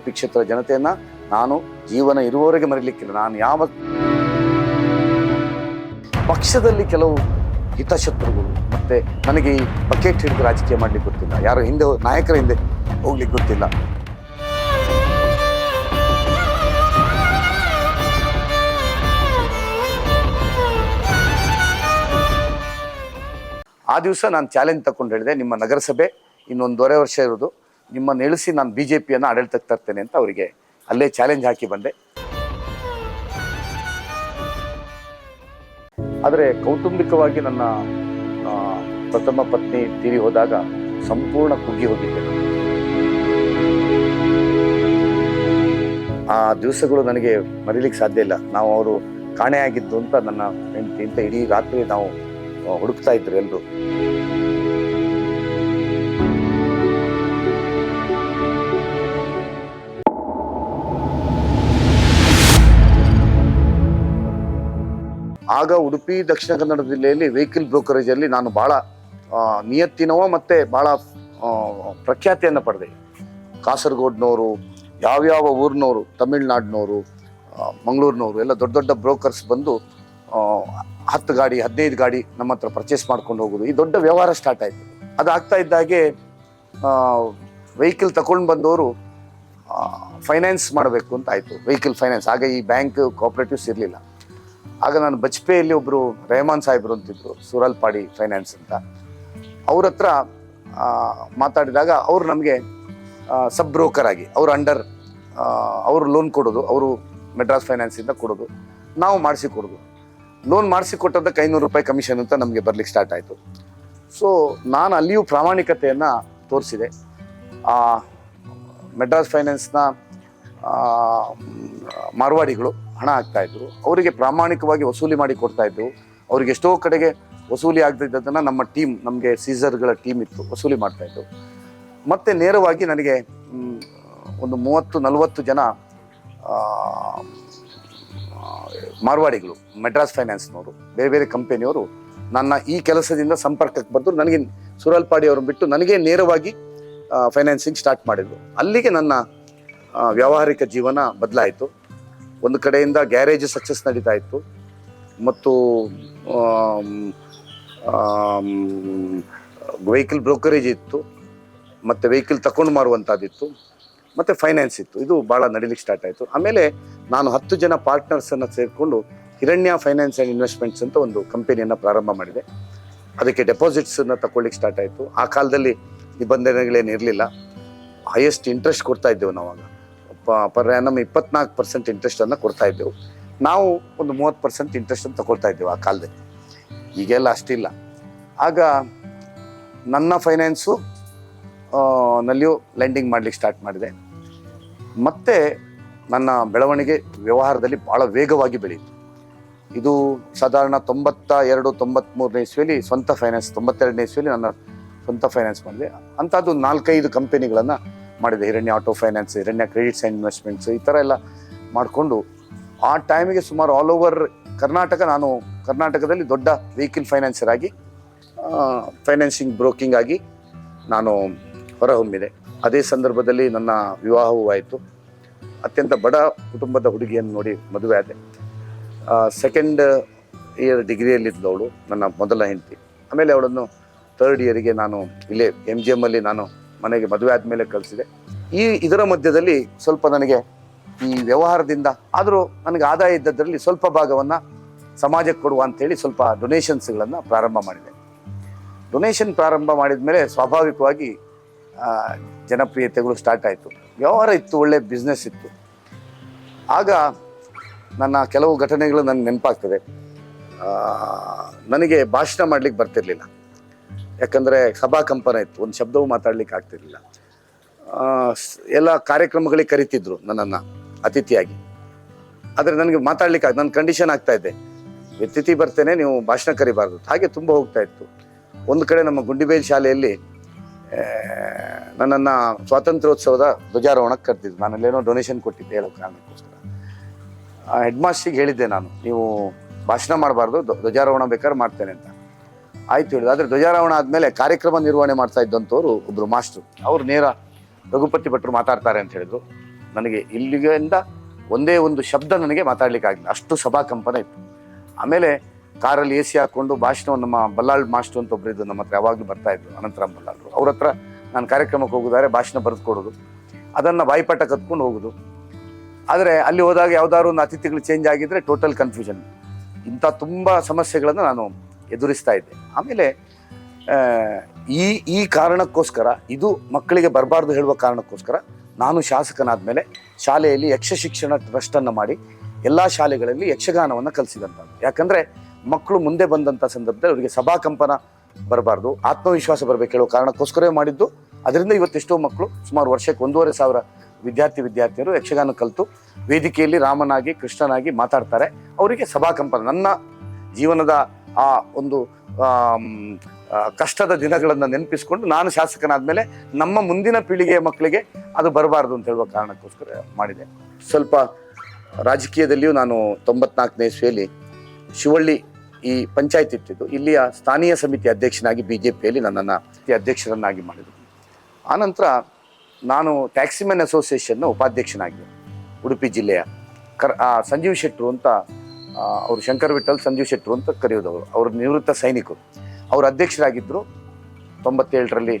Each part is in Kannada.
ಉಡುಪಿ ಕ್ಷೇತ್ರದ ಜನತೆಯನ್ನು ನಾನು ಜೀವನ ಇರುವವರೆಗೆ ಮರೀಲಿಕ್ಕಿಲ್ಲ. ನಾನು ಯಾವ ಪಕ್ಷದಲ್ಲಿ ಕೆಲವು ಹಿತಶತ್ರುಗಳು ಮತ್ತು ನನಗೆ ಈ ಬಕೆಟ್ ಹಿಡಿದು ರಾಜಕೀಯ ಮಾಡಲಿಕ್ಕೆ ಗೊತ್ತಿಲ್ಲ, ಯಾರು ಹಿಂದೆ ನಾಯಕರ ಹಿಂದೆ ಹೋಗ್ಲಿಕ್ಕೆ ಗೊತ್ತಿಲ್ಲ. ಆ ದಿವಸ ನಾನು ಚಾಲೆಂಜ್ ತಗೊಂಡು ಹೇಳಿದೆ, ನಿಮ್ಮ ನಗರಸಭೆ ಇನ್ನೊಂದೂವರೆ ವರ್ಷ ಇರೋದು, ನಿಮ್ಮನ್ನು ಇಳಿಸಿ ನಾನು BJPಯನ್ನು ಆಡಳಿತಕ್ಕೆ ತರ್ತೇನೆ ಅಂತ ಅವರಿಗೆ ಅಲ್ಲೇ ಚಾಲೆಂಜ್ ಹಾಕಿ ಬಂದೆ. ಆದರೆ ಕೌಟುಂಬಿಕವಾಗಿ ನನ್ನ ಪ್ರಥಮ ಪತ್ನಿ ತೀರಿ ಹೋದಾಗ ಸಂಪೂರ್ಣ ಕುಗ್ಗಿ ಹೋಗಿದ್ದೆ. ಆ ದಿವಸಗಳು ನನಗೆ ಮರೀಲಿಕ್ಕೆ ಸಾಧ್ಯ ಇಲ್ಲ. ನಾವು ಅವರು ಕಾಣೆಯಾಗಿದ್ದು ಅಂತ ನನ್ನ ಹೆಂಡತಿ ಅಂತ ಇಡೀ ರಾತ್ರಿ ನಾವು ಹುಡುಕ್ತಾ ಇದ್ರು ಎಲ್ಲರೂ. ಆಗ ಉಡುಪಿ ದಕ್ಷಿಣ ಕನ್ನಡ ಜಿಲ್ಲೆಯಲ್ಲಿ ವೆಹಿಕಲ್ ಬ್ರೋಕರೇಜಲ್ಲಿ ನಾನು ಭಾಳ ನಿಯತ್ತಿನವ ಮತ್ತು ಭಾಳ ಪ್ರಖ್ಯಾತಿಯನ್ನು ಪಡೆದೆ. ಕಾಸರಗೋಡ್ನವರು, ಯಾವ್ಯಾವ ಊರಿನವರು, ತಮಿಳ್ನಾಡಿನವರು, ಮಂಗಳೂರಿನವರು ಎಲ್ಲ ದೊಡ್ಡ ದೊಡ್ಡ ಬ್ರೋಕರ್ಸ್ ಬಂದು 10 ಗಾಡಿ 15 ಗಾಡಿ ನಮ್ಮ ಹತ್ರ ಪರ್ಚೇಸ್ ಮಾಡ್ಕೊಂಡು ಹೋಗೋದು, ಈ ದೊಡ್ಡ ವ್ಯವಹಾರ ಸ್ಟಾರ್ಟ್ ಆಯಿತು. ಅದಾಗ್ತಾ ಇದ್ದಾಗೆ ವೆಹಿಕಲ್ ತಗೊಂಡು ಬಂದವರು ಫೈನಾನ್ಸ್ ಮಾಡಬೇಕು ಅಂತ ಆಯಿತು, ವೆಹಿಕಲ್ ಫೈನಾನ್ಸ್. ಆಗ ಈ ಬ್ಯಾಂಕ್ ಕೋಆಪರೇಟಿವ್ಸ್ ಇರಲಿಲ್ಲ. ಆಗ ನಾನು ಬಜ್ಪೆಯಲ್ಲಿ ಒಬ್ಬರು ರೆಹಮಾನ್ ಸಾಹೇಬ್ರು ಅಂತಿದ್ರು, ಸೂರಲ್ಪಾಡಿ ಫೈನಾನ್ಸ್ ಅಂತ, ಅವ್ರ ಹತ್ರ ಮಾತಾಡಿದಾಗ ಅವರು ನಮಗೆ ಸಬ್ ಬ್ರೋಕರ್ ಆಗಿ ಅವ್ರ ಅಂಡರ್ ಅವರು ಲೋನ್ ಕೊಡೋದು, ಅವರು ಮೆಡ್ರಾಸ್ ಫೈನಾನ್ಸಿಂದ ಕೊಡೋದು, ನಾವು ಮಾಡಿಸಿ ಕೊಡೋದು. ಲೋನ್ ಮಾಡಿಸಿ ಕೊಟ್ಟದ್ದಕ್ಕೆ ₹500 ಕಮಿಷನ್ ಅಂತ ನಮಗೆ ಬರ್ಲಿಕ್ಕೆ ಸ್ಟಾರ್ಟ್ ಆಯಿತು. ಸೊ ನಾನು ಅಲ್ಲಿಯೂ ಪ್ರಾಮಾಣಿಕತೆಯನ್ನು ತೋರಿಸಿದೆ. ಮೆಡ್ರಾಸ್ ಫೈನಾನ್ಸ್ನ ಮಾರ್ವಾಡಿಗಳು ಹಣ ಹಾಕ್ತಾಯಿದ್ರು, ಅವರಿಗೆ ಪ್ರಾಮಾಣಿಕವಾಗಿ ವಸೂಲಿ ಮಾಡಿ ಕೊಡ್ತಾಯಿದ್ರು. ಅವ್ರಿಗೆ ಎಷ್ಟೋ ಕಡೆಗೆ ವಸೂಲಿ ಆಗದಿದ್ದದನ್ನು ನಮ್ಮ ಟೀಮ್, ನಮಗೆ ಸೀಸರ್ಗಳ ಟೀಮ್ ಇತ್ತು, ವಸೂಲಿ ಮಾಡ್ತಾಯಿದ್ರು. ಮತ್ತು ನೇರವಾಗಿ ನನಗೆ ಒಂದು 30-40 ಜನ ಮಾರ್ವಾಡಿಗಳು, ಮೆಡ್ರಾಸ್ ಫೈನಾನ್ಸ್ನವರು, ಬೇರೆ ಬೇರೆ ಕಂಪನಿಯವರು ನನ್ನ ಈ ಕೆಲಸದಿಂದ ಸಂಪರ್ಕಕ್ಕೆ ಬಂದು ನನಗೆ ಸೂರಲ್ಪಾಡಿ ಅವ್ರನ್ನ ಬಿಟ್ಟು ನನಗೆ ನೇರವಾಗಿ ಫೈನಾನ್ಸಿಂಗ್ ಸ್ಟಾರ್ಟ್ ಮಾಡಿದರು. ಅಲ್ಲಿಗೆ ನನ್ನ ವ್ಯಾವಹಾರಿಕ ಜೀವನ ಬದಲಾಯಿತು. ಒಂದು ಕಡೆಯಿಂದ ಗ್ಯಾರೇಜ್ ಸಕ್ಸಸ್ ನಡೀತಾ ಇತ್ತು, ಮತ್ತು ವೆಹಿಕಲ್ ಬ್ರೋಕರೇಜ್ ಇತ್ತು, ಮತ್ತು ವೆಹಿಕಲ್ ತಗೊಂಡು ಮಾರುವಂಥದ್ದಿತ್ತು, ಮತ್ತು ಫೈನಾನ್ಸ್ ಇತ್ತು. ಇದು ಭಾಳ ನಡೀಲಿಕ್ಕೆ ಸ್ಟಾರ್ಟ್ ಆಯಿತು. ಆಮೇಲೆ ನಾನು 10 ಜನ ಪಾರ್ಟ್ನರ್ಸನ್ನು ಸೇರಿಕೊಂಡು ಹಿರಣ್ಯ ಫೈನಾನ್ಸ್ ಆ್ಯಂಡ್ ಇನ್ವೆಸ್ಟ್ಮೆಂಟ್ಸ್ ಅಂತ ಒಂದು ಕಂಪನಿಯನ್ನು ಪ್ರಾರಂಭ ಮಾಡಿದೆ. ಅದಕ್ಕೆ ಡೆಪಾಸಿಟ್ಸನ್ನು ತಗೊಳ್ಳಿಕ್ಕೆ ಸ್ಟಾರ್ಟ್ ಆಯಿತು. ಆ ಕಾಲದಲ್ಲಿ ನಿಬಂಧನೆಗಳೇನು ಇರಲಿಲ್ಲ. ಹೈಯೆಸ್ಟ್ ಇಂಟ್ರೆಸ್ಟ್ ಕೊಡ್ತಾ ಇದ್ದೆವು ನಾವಾಗ. ಪರ್ ಆ್ಯನಮ್ 24% ಇಂಟ್ರೆಸ್ಟನ್ನು ಕೊಡ್ತಾ ಇದ್ದೆವು. ನಾವು ಒಂದು 30% ಇಂಟ್ರೆಸ್ಟನ್ನು ತಗೊಳ್ತಾ ಇದ್ದೆವು ಆ ಕಾಲದಲ್ಲಿ. ಈಗೆಲ್ಲ ಅಷ್ಟಿಲ್ಲ. ಆಗ ನನ್ನ ಫೈನಾನ್ಸು ನಲ್ಲಿಯೂ ಲೆಂಡಿಂಗ್ ಮಾಡಲಿಕ್ಕೆ ಸ್ಟಾರ್ಟ್ ಮಾಡಿದೆ. ಮತ್ತು ನನ್ನ ಬೆಳವಣಿಗೆ ವ್ಯವಹಾರದಲ್ಲಿ ಭಾಳ ವೇಗವಾಗಿ ಬೆಳೀತು. ಇದು ಸಾಧಾರಣ 92-93ನೇ ಇಸ್ವಿಯಲ್ಲಿ ಸ್ವಂತ ಫೈನಾನ್ಸ್, 92ನೇ ಇಸ್ವಿಯಲ್ಲಿ ನನ್ನ ಸ್ವಂತ ಫೈನಾನ್ಸ್ ಮಾಡಿದೆ. ಅಂಥದ್ದು 4-5 ಕಂಪನಿಗಳನ್ನು ಮಾಡಿದೆ. Hiranya auto finance, Hiranya credits and investments, ಈ ಥರ ಎಲ್ಲ ಮಾಡಿಕೊಂಡು ಆ ಟೈಮಿಗೆ ಸುಮಾರು ಆಲ್ ಓವರ್ ಕರ್ನಾಟಕ, ನಾನು ಕರ್ನಾಟಕದಲ್ಲಿ ದೊಡ್ಡ ವೆಹಿಕಲ್ ಫೈನಾನ್ಸರ್ ಆಗಿ, ಫೈನಾನ್ಸಿಂಗ್ ಬ್ರೋಕಿಂಗ್ ಆಗಿ ನಾನು ಹೊರಹೊಮ್ಮಿದೆ. ಅದೇ ಸಂದರ್ಭದಲ್ಲಿ ನನ್ನ ವಿವಾಹವೂ ಆಯಿತು. ಅತ್ಯಂತ ಬಡ ಕುಟುಂಬದ ಹುಡುಗಿಯನ್ನು ನೋಡಿ ಮದುವೆ ಆದೆ. 2nd ಇಯರ್ ಡಿಗ್ರಿಯಲ್ಲಿದ್ದವಳು ನನ್ನ ಮೊದಲ ಹೆಂಡತಿ. ಆಮೇಲೆ ಅವಳನ್ನು 3rd ಇಯರಿಗೆ ನಾನು ಇಲ್ಲೇ MGMಲ್ಲಿ ನಾನು ಮನೆಗೆ ಮದುವೆ ಆದಮೇಲೆ ಕಳಿಸಿದೆ. ಇದರ ಮಧ್ಯದಲ್ಲಿ ಸ್ವಲ್ಪ ನನಗೆ ಈ ವ್ಯವಹಾರದಿಂದ ಆದರೂ ನನಗೆ ಆದಾಯ ಇದ್ದದ್ರಲ್ಲಿ ಸ್ವಲ್ಪ ಭಾಗವನ್ನು ಸಮಾಜಕ್ಕೆ ಕೊಡುವ ಅಂಥೇಳಿ ಸ್ವಲ್ಪ ಡೊನೇಷನ್ಸ್ಗಳನ್ನು ಪ್ರಾರಂಭ ಮಾಡಿದೆ. ಡೊನೇಷನ್ ಪ್ರಾರಂಭ ಮಾಡಿದ ಮೇಲೆ ಸ್ವಾಭಾವಿಕವಾಗಿ ಜನಪ್ರಿಯತೆಗಳು ಸ್ಟಾರ್ಟ್ ಆಯಿತು. ವ್ಯವಹಾರ ಇತ್ತು, ಒಳ್ಳೆ ಬಿಸ್ನೆಸ್ ಇತ್ತು. ಆಗ ನನ್ನ ಕೆಲವು ಘಟನೆಗಳು ನನಗೆ ನೆನಪಾಗ್ತದೆ. ನನಗೆ ಭಾಷಣ ಮಾಡಲಿಕ್ಕೆ ಬರ್ತಿರ್ಲಿಲ್ಲ, ಯಾಕಂದರೆ ಸಭಾ ಕಂಪನ ಇತ್ತು, ಒಂದು ಶಬ್ದವೂ ಮಾತಾಡ್ಲಿಕ್ಕೆ ಆಗ್ತಿರ್ಲಿಲ್ಲ. ಎಲ್ಲ ಕಾರ್ಯಕ್ರಮಗಳಿಗೆ ಕರಿತಿದ್ರು ನನ್ನನ್ನು ಅತಿಥಿಯಾಗಿ, ಆದರೆ ನನಗೆ ಮಾತಾಡ್ಲಿಕ್ಕೆ ನನ್ನ ಕಂಡೀಷನ್ ಆಗ್ತಾ ಇದೆ, ಅತಿಥಿ ಬರ್ತೇನೆ, ನೀವು ಭಾಷಣ ಕರಿಬಾರ್ದು. ಹಾಗೆ ತುಂಬ ಹೋಗ್ತಾ ಇತ್ತು. ಒಂದು ಕಡೆ ನಮ್ಮ ಗುಂಡಿಬೇಲ್ ಶಾಲೆಯಲ್ಲಿ ನನ್ನನ್ನು ಸ್ವಾತಂತ್ರ್ಯೋತ್ಸವದ ಧ್ವಜಾರೋಹಣಕ್ಕೆ ಕರೆದಿದ್ದು. ನಾನಲ್ಲೇನೋ ಡೊನೇಷನ್ ಕೊಟ್ಟಿದ್ದೆ ಹೇಳೋ ಕಾರಣಕ್ಕೋಸ್ಕರ. ಹೆಡ್ ಮಾಸ್ಟ್ರಿಗೆ ಹೇಳಿದ್ದೆ, ನಾನು ನೀವು ಭಾಷಣ ಮಾಡಬಾರ್ದು, ಧ್ವಜಾರೋಹಣ ಬೇಕಾದ್ರೆ ಮಾಡ್ತೇನೆ ಅಂತ. ಆಯ್ತು ಹೇಳಿದ್ರು. ಆದರೆ ಧ್ವಜಾರೋಹಣ ಆದಮೇಲೆ ಕಾರ್ಯಕ್ರಮ ನಿರ್ವಹಣೆ ಮಾಡ್ತಾ ಇದ್ದಂಥವ್ರು ಒಬ್ಬರು ಮಾಸ್ಟ್ರು, ಅವರು ನೇರ ರಘುಪತಿ ಭಟ್ರು ಮಾತಾಡ್ತಾರೆ ಅಂತ ಹೇಳಿದ್ರು. ನನಗೆ ಇಲ್ಲಿಗಿಂದ ಒಂದೇ ಒಂದು ಶಬ್ದ ನನಗೆ ಮಾತಾಡ್ಲಿಕ್ಕೆ ಆಗಿಲ್ಲ, ಅಷ್ಟು ಸಭಾಕಂಪನ ಇತ್ತು. ಆಮೇಲೆ ಕಾರಲ್ಲಿ AC ಹಾಕ್ಕೊಂಡು ಭಾಷಣವನ್ನು ನಮ್ಮ ಬಲ್ಲಾಳ್ ಮಾಸ್ಟರ್ ಅಂತ ಒಬ್ಬರಿದ್ದು ನಮ್ಮ ಹತ್ರ ಯಾವಾಗಲೂ ಬರ್ತಾ ಇದ್ರು, ಅನಂತರಾಮ್ ಬಲ್ಲಾಳ್ರು. ಅವ್ರ ಹತ್ರ ನಾನು ಕಾರ್ಯಕ್ರಮಕ್ಕೆ ಹೋಗಿದ್ದಾರೆ ಭಾಷಣ ಬರೆದು ಕೊಡೋದು, ಅದನ್ನು ಬಾಯಿಪಾಠ ಕತ್ಕೊಂಡು ಹೋಗೋದು. ಆದರೆ ಅಲ್ಲಿ ಹೋದಾಗ ಯಾವ್ದಾದ್ರು ಒಂದು ಅತಿಥಿಗಳು ಚೇಂಜ್ ಆಗಿದ್ರೆ ಟೋಟಲ್ ಕನ್ಫ್ಯೂಷನ್. ಇಂಥ ತುಂಬ ಸಮಸ್ಯೆಗಳನ್ನು ನಾನು ಎದುರಿಸ್ತಾ ಇದ್ದೆ. ಆಮೇಲೆ ಈ ಕಾರಣಕ್ಕೋಸ್ಕರ, ಇದು ಮಕ್ಕಳಿಗೆ ಬರಬಾರ್ದು ಹೇಳುವ ಕಾರಣಕ್ಕೋಸ್ಕರ ನಾನು ಶಾಸಕನಾದ ಮೇಲೆ ಶಾಲೆಯಲ್ಲಿ ಯಕ್ಷ ಶಿಕ್ಷಣ ಟ್ರಸ್ಟನ್ನು ಮಾಡಿ ಎಲ್ಲ ಶಾಲೆಗಳಲ್ಲಿ ಯಕ್ಷಗಾನವನ್ನು ಕಲಿಸಿದಂಥದ್ದು. ಯಾಕಂದರೆ ಮಕ್ಕಳು ಮುಂದೆ ಬಂದಂಥ ಸಂದರ್ಭದಲ್ಲಿ ಅವರಿಗೆ ಸಭಾಕಂಪನ ಬರಬಾರ್ದು, ಆತ್ಮವಿಶ್ವಾಸ ಬರಬೇಕು ಹೇಳುವ ಕಾರಣಕ್ಕೋಸ್ಕರವೇ ಮಾಡಿದ್ದು. ಅದರಿಂದ ಇವತ್ತೆಷ್ಟೋ ಮಕ್ಕಳು ಸುಮಾರು ವರ್ಷಕ್ಕೆ 1,500 ವಿದ್ಯಾರ್ಥಿನಿಯರು ಯಕ್ಷಗಾನ ಕಲಿತು ವೇದಿಕೆಯಲ್ಲಿ ರಾಮನಾಗಿ ಕೃಷ್ಣನಾಗಿ ಮಾತಾಡ್ತಾರೆ. ಅವರಿಗೆ ಸಭಾಕಂಪನ, ನನ್ನ ಜೀವನದ ಆ ಒಂದು ಕಷ್ಟದ ದಿನಗಳನ್ನು ನೆನಪಿಸ್ಕೊಂಡು ನಾನು ಶಾಸಕನಾದ ಮೇಲೆ ನಮ್ಮ ಮುಂದಿನ ಪೀಳಿಗೆಯ ಮಕ್ಕಳಿಗೆ ಅದು ಬರಬಾರ್ದು ಅಂತ ಹೇಳುವ ಕಾರಣಕ್ಕೋಸ್ಕರ ಮಾಡಿದೆ. ಸ್ವಲ್ಪ ರಾಜಕೀಯದಲ್ಲಿಯೂ ನಾನು 94ನೇ ಇಸ್ವಿಯಲ್ಲಿ ಶಿವಳ್ಳಿ ಈ ಪಂಚಾಯತ್ ಇಟ್ಟಿದ್ದು, ಇಲ್ಲಿಯ ಸ್ಥಾನೀಯ ಸಮಿತಿ ಅಧ್ಯಕ್ಷನಾಗಿ BJPಯಲ್ಲಿ ನನ್ನನ್ನು ಅಧ್ಯಕ್ಷರನ್ನಾಗಿ ಮಾಡಿದರು. ಆನಂತರ ನಾನು ಟ್ಯಾಕ್ಸಿಮೆನ್ ಅಸೋಸಿಯೇಷನ್ನ ಉಪಾಧ್ಯಕ್ಷನಾಗಿದ್ದೆ ಉಡುಪಿ ಜಿಲ್ಲೆಯ. ಸಂಜೀವ್ ಶೆಟ್ಟರು ಅಂತ, ಅವರು ಶಂಕರ್ ವಿಠಲ್ ಸಂಜೀವ್ ಶೆಟ್ಟರು ಅಂತ ಕರೆಯೋದವರು, ಅವರು ನಿವೃತ್ತ ಸೈನಿಕರು. ಅವರು ಅಧ್ಯಕ್ಷರಾಗಿದ್ದರು 97ರಲ್ಲಿ.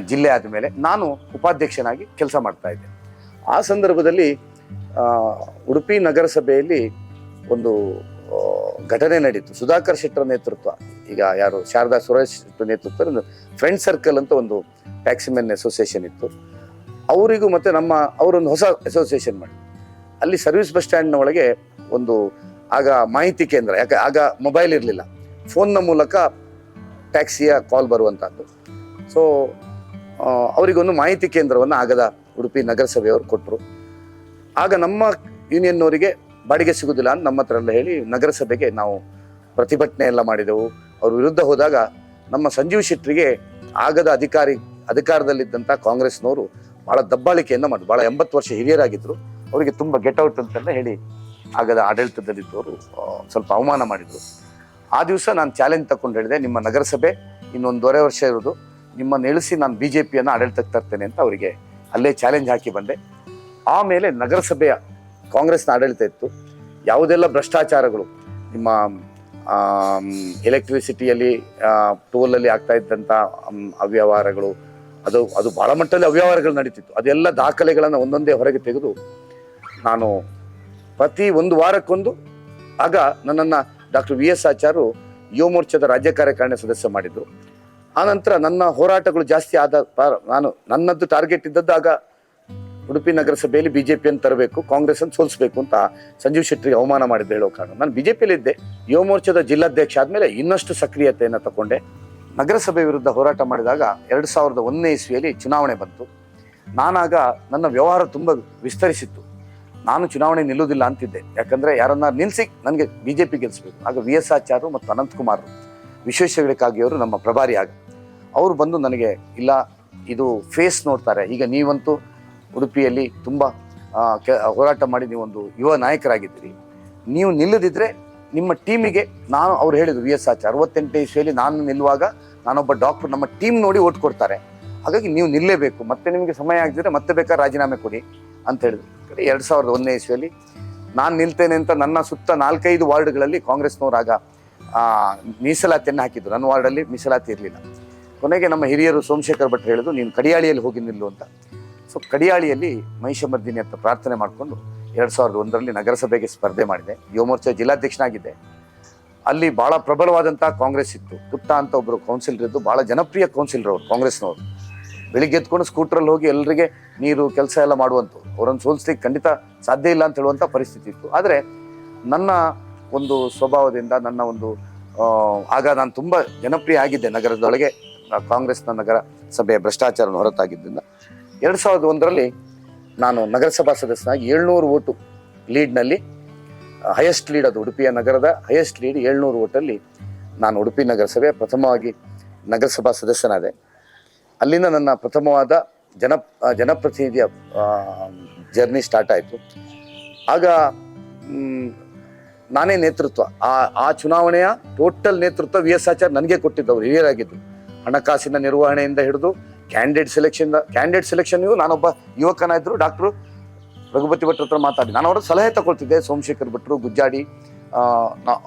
ಜಿಲ್ಲೆ ಆದಮೇಲೆ ನಾನು ಉಪಾಧ್ಯಕ್ಷನಾಗಿ ಕೆಲಸ ಮಾಡ್ತಾ ಇದ್ದೆ. ಆ ಸಂದರ್ಭದಲ್ಲಿ ಉಡುಪಿ ನಗರಸಭೆಯಲ್ಲಿ ಒಂದು ಘಟನೆ ನಡೀತು. ಸುಧಾಕರ್ ಶೆಟ್ಟರ ನೇತೃತ್ವ, ಈಗ ಯಾರು ಶಾರದಾ ಸುರೇಶ್ ನೇತೃತ್ವದ ಒಂದು ಫ್ರೆಂಡ್ ಸರ್ಕಲ್ ಅಂತ ಒಂದು ಟ್ಯಾಕ್ಸಿಮೆನ್ ಅಸೋಸಿಯೇಷನ್ ಇತ್ತು. ಅವರಿಗೂ ಮತ್ತು ಅವರೊಂದು ಹೊಸ ಅಸೋಸಿಯೇಷನ್ ಮಾಡಿ ಅಲ್ಲಿ ಸರ್ವಿಸ್ ಬಸ್ ಸ್ಟ್ಯಾಂಡ್ನ ಒಳಗೆ ಒಂದು ಆಗ ಮಾಹಿತಿ ಕೇಂದ್ರ, ಯಾಕೆ ಆಗ ಮೊಬೈಲ್ ಇರಲಿಲ್ಲ, ಫೋನ್ನ ಮೂಲಕ ಟ್ಯಾಕ್ಸಿಯ ಕಾಲ್ ಬರುವಂಥದ್ದು. ಸೊ ಅವರಿಗೊಂದು ಮಾಹಿತಿ ಕೇಂದ್ರವನ್ನು ಆಗದ ಉಡುಪಿ ನಗರಸಭೆಯವರು ಕೊಟ್ಟರು. ಆಗ ನಮ್ಮ ಯೂನಿಯನ್ನವರಿಗೆ ಬಾಡಿಗೆ ಸಿಗುವುದಿಲ್ಲ ಅಂತ ನಮ್ಮ ಹತ್ರ ಎಲ್ಲ ಹೇಳಿ ನಗರಸಭೆಗೆ ನಾವು ಪ್ರತಿಭಟನೆ ಎಲ್ಲ ಮಾಡಿದೆವು. ಅವ್ರ ವಿರುದ್ಧ ಹೋದಾಗ ನಮ್ಮ ಸಂಜೀವ್ ಶೆಟ್ಟರಿಗೆ ಆಗದ ಅಧಿಕಾರದಲ್ಲಿದ್ದಂಥ ಕಾಂಗ್ರೆಸ್ನವರು ಭಾಳ ದಬ್ಬಾಳಿಕೆಯನ್ನು ಮಾಡಿದ್ರು. ಭಾಳ 80 ವರ್ಷ ಹಿರಿಯರಾಗಿದ್ದರು, ಅವರಿಗೆ ತುಂಬ ಗೆಟ್ಔಟ್ ಅಂತೆಲ್ಲ ಹೇಳಿ ಆಗದ ಆಡಳಿತದಲ್ಲಿದ್ದವರು ಸ್ವಲ್ಪ ಅವಮಾನ ಮಾಡಿದರು. ಆ ದಿವಸ ನಾನು ಚಾಲೆಂಜ್ ತಗೊಂಡು ಹೇಳಿದೆ, ನಿಮ್ಮ ನಗರಸಭೆ ಇನ್ನೊಂದೂವರೆ ವರ್ಷ ಇರೋದು, ನಿಮ್ಮನ್ನು ಇಳಿಸಿ ನಾನು BJPಯನ್ನು ಆಡಳಿತಕ್ಕೆ ತರ್ತೇನೆ ಅಂತ ಅವರಿಗೆ ಅಲ್ಲೇ ಚಾಲೆಂಜ್ ಹಾಕಿ ಬಂದೆ. ಆಮೇಲೆ ನಗರಸಭೆಯ ಕಾಂಗ್ರೆಸ್ನ ಆಡಳಿತ ಇತ್ತು. ಯಾವುದೆಲ್ಲ ಭ್ರಷ್ಟಾಚಾರಗಳು, ನಿಮ್ಮ ಎಲೆಕ್ಟ್ರಿಸಿಟಿಯಲ್ಲಿ ಟೋಲಲ್ಲಿ ಆಗ್ತಾ ಇದ್ದಂಥ ಅವ್ಯವಹಾರಗಳು, ಅದು ಭಾಳ ಮಟ್ಟದಲ್ಲಿ ಅವ್ಯವಹಾರಗಳು ನಡೀತಿತ್ತು. ಅದೆಲ್ಲ ದಾಖಲೆಗಳನ್ನು ಒಂದೊಂದೇ ಹೊರಗೆ ತೆಗೆದು ನಾನು ಪ್ರತಿ 1 ವಾರಕ್ಕೊಂದು, ಆಗ ನನ್ನನ್ನು ಡಾಕ್ಟರ್ VS ಆಚಾರ್ಯರು ಯುವ ಮೋರ್ಚಾದ ರಾಜ್ಯ ಕಾರ್ಯಕಾರಿಣಿ ಸದಸ್ಯ ಮಾಡಿದ್ರು. ಆನಂತರ ನನ್ನ ಹೋರಾಟಗಳು ಜಾಸ್ತಿ ಆದ ನನ್ನದ್ದು ಟಾರ್ಗೆಟ್ ಇದ್ದದ್ದು ಆಗ ಉಡುಪಿ ನಗರಸಭೆಯಲ್ಲಿ BJPಯನ್ನು ತರಬೇಕು, ಕಾಂಗ್ರೆಸ್ಸನ್ನು ಸೋಲಿಸಬೇಕು ಅಂತ ಸಂಜೀವ್ ಶೆಟ್ಟರಿಗೆ ಅವಮಾನ ಮಾಡಿದ್ದು ಹೇಳೋ ಕಾರಣ. ನಾನು BJPಯಲ್ಲಿದ್ದೆ. ಯುವ ಮೋರ್ಚಾದ ಜಿಲ್ಲಾಧ್ಯಕ್ಷ ಆದಮೇಲೆ ಇನ್ನಷ್ಟು ಸಕ್ರಿಯತೆಯನ್ನು ತಗೊಂಡೆ. ನಗರಸಭೆ ವಿರುದ್ಧ ಹೋರಾಟ ಮಾಡಿದಾಗ 2001ನೇ ಇಸ್ವಿಯಲ್ಲಿ ಚುನಾವಣೆ ಬಂತು. ನಾನಾಗ ನನ್ನ ವ್ಯವಹಾರ ತುಂಬ ವಿಸ್ತರಿಸಿತ್ತು. ನಾನು ಚುನಾವಣೆ ನಿಲ್ಲುವುದಿಲ್ಲ ಅಂತಿದ್ದೆ, ಯಾಕಂದರೆ ಯಾರನ್ನ ನಿಲ್ಲಿಸಿ ನನಗೆ BJP ಗೆಲ್ಲಿಸಬೇಕು. ಆಗ VS ಆಚಾರ್ಯರು ಮತ್ತು ಅನಂತಕುಮಾರ್ ವಿಶ್ವೇಶ್ವರಕಾಗಿಯವರು ನಮ್ಮ ಪ್ರಭಾರಿ. ಆಗ ಅವರು ಬಂದು ನನಗೆ, ಇಲ್ಲ ಇದು ಫೇಸ್ ನೋಡ್ತಾರೆ, ಈಗ ನೀವಂತೂ ಉಡುಪಿಯಲ್ಲಿ ತುಂಬ ಹೋರಾಟ ಮಾಡಿ ನೀವೊಂದು ಯುವ ನಾಯಕರಾಗಿದ್ದೀರಿ, ನೀವು ನಿಲ್ಲದಿದ್ದರೆ ನಿಮ್ಮ ಟೀಮಿಗೆ ಅವ್ರು ಹೇಳಿದ್ರು VS ಆಚಾರ್ಯ 68ನೇ ಇಸ್ವಿಯಲ್ಲಿ ನಾನು ನಿಲ್ಲುವಾಗ ನಾನೊಬ್ಬ ಡಾಕ್ಟರ್, ನಮ್ಮ ಟೀಮ್ ನೋಡಿ ಓಟ್ ಕೊಡ್ತಾರೆ, ಹಾಗಾಗಿ ನೀವು ನಿಲ್ಲೇಬೇಕು, ಮತ್ತೆ ನಿಮಗೆ ಸಮಯ ಆಗದಿದ್ರೆ ಮತ್ತೆ ಬೇಕಾದ್ರೆ ರಾಜೀನಾಮೆ ಕೊಡಿ ಅಂತ ಹೇಳಿದ್ರು. 2001ನೇ ಇಸ್ವಿಯಲ್ಲಿ ನಾನು ನಿಲ್ತೇನೆ ಅಂತ ನನ್ನ ಸುತ್ತ 4-5 ವಾರ್ಡ್ಗಳಲ್ಲಿ ಕಾಂಗ್ರೆಸ್ನವರಾಗ ಮೀಸಲಾತಿಯನ್ನು ಹಾಕಿದ್ರು. ನನ್ನ ವಾರ್ಡಲ್ಲಿ ಮೀಸಲಾತಿ ಇರಲಿಲ್ಲ. ಕೊನೆಗೆ ನಮ್ಮ ಹಿರಿಯರು ಸೋಮಶೇಖರ್ ಭಟ್ರು ಹೇಳಿದ್ರು, ನೀನು ಕಡಿಯಾಳಿಯಲ್ಲಿ ಹೋಗಿ ನಿಲ್ಲು ಅಂತ. ಸೊ ಕಡಿಯಾಳಿಯಲ್ಲಿ ಮಹಿಷಮರ್ದಿನಿ ಅಂತ ಪ್ರಾರ್ಥನೆ ಮಾಡಿಕೊಂಡು 2001ರಲ್ಲಿ ನಗರಸಭೆಗೆ ಸ್ಪರ್ಧೆ ಮಾಡಿದೆ. ಯುವ ಮೋರ್ಚಾ ಜಿಲ್ಲಾಧ್ಯಕ್ಷನಾಗಿದ್ದೆ. ಅಲ್ಲಿ ಭಾಳ ಪ್ರಬಲವಾದಂಥ ಕಾಂಗ್ರೆಸ್ ಇತ್ತು. ಪುಟ್ಟ ಅಂತ ಒಬ್ಬರು ಕೌನ್ಸಿಲರ್ ಇದ್ದು, ಭಾಳ ಜನಪ್ರಿಯ ಕೌನ್ಸಿಲರ್ ಅವರು, ಕಾಂಗ್ರೆಸ್ನವರು. ಬೆಳಿಗ್ಗೆ ಎತ್ಕೊಂಡು ಸ್ಕೂಟ್ರಲ್ಲಿ ಹೋಗಿ ಎಲ್ಲರಿಗೆ ನೀರು ಕೆಲಸ ಎಲ್ಲ ಮಾಡುವಂಥವ್ರು. ಅವರನ್ನು ಸೋಲಿಸ್ಲಿಕ್ಕೆ ಖಂಡಿತ ಸಾಧ್ಯ ಇಲ್ಲ ಅಂತ ಹೇಳುವಂಥ ಪರಿಸ್ಥಿತಿ ಇತ್ತು. ಆದರೆ ನನ್ನ ಒಂದು ಸ್ವಭಾವದಿಂದ, ನನ್ನ ಒಂದು ಆಗ ನಾನು ತುಂಬ ಜನಪ್ರಿಯ ಆಗಿದ್ದೆ ನಗರದೊಳಗೆ. ಕಾಂಗ್ರೆಸ್ನ ನಗರ ಸಭೆಯ ಭ್ರಷ್ಟಾಚಾರವನ್ನು ಹೊರತಾಗಿದ್ದರಿಂದ 2001ರಲ್ಲಿ ನಾನು ನಗರಸಭಾ ಸದಸ್ಯನಾಗಿ 700 ಓಟು ಲೀಡ್ನಲ್ಲಿ, ಹೈಯೆಸ್ಟ್ ಲೀಡ್, ಅದು ಉಡುಪಿಯ ನಗರದ ಹೈಯೆಸ್ಟ್ ಲೀಡ್ 700 ಓಟಲ್ಲಿ ನಾನು ಉಡುಪಿ ನಗರಸಭೆ ಪ್ರಥಮವಾಗಿ ನಗರಸಭಾ ಸದಸ್ಯನಾದೆ. ಅಲ್ಲಿಂದ ನನ್ನ ಪ್ರಥಮವಾದ ಜನಪ್ರತಿನಿಧಿಯ ಜರ್ನಿ ಸ್ಟಾರ್ಟ್ ಆಯಿತು. ಆಗ ನಾನೇ ನೇತೃತ್ವ, ಆ ಚುನಾವಣೆಯ ಟೋಟಲ್ ನೇತೃತ್ವ VS ಆಚಾರ್ಯ ನನಗೆ ಕೊಟ್ಟಿದ್ದವರು, ಹಿರಿಯರಾಗಿದ್ದು. ಹಣಕಾಸಿನ ನಿರ್ವಹಣೆಯಿಂದ ಹಿಡಿದು ಕ್ಯಾಂಡಿಡೇಟ್ ಸೆಲೆಕ್ಷನ್ಗೂ ನಾನೊಬ್ಬ ಯುವಕನಾಗಿದ್ದರು. ಡಾಕ್ಟ್ರು ರಘುಪತಿ ಭಟ್ರ ಹತ್ರ ಮಾತಾಡಿ ನಾನು ಅವ್ರ ಸಲಹೆ ತಗೊಳ್ತಿದ್ದೆ. ಸೋಮಶೇಖರ್ ಭಟ್ರು, ಗುಜ್ಜಾಡಿ,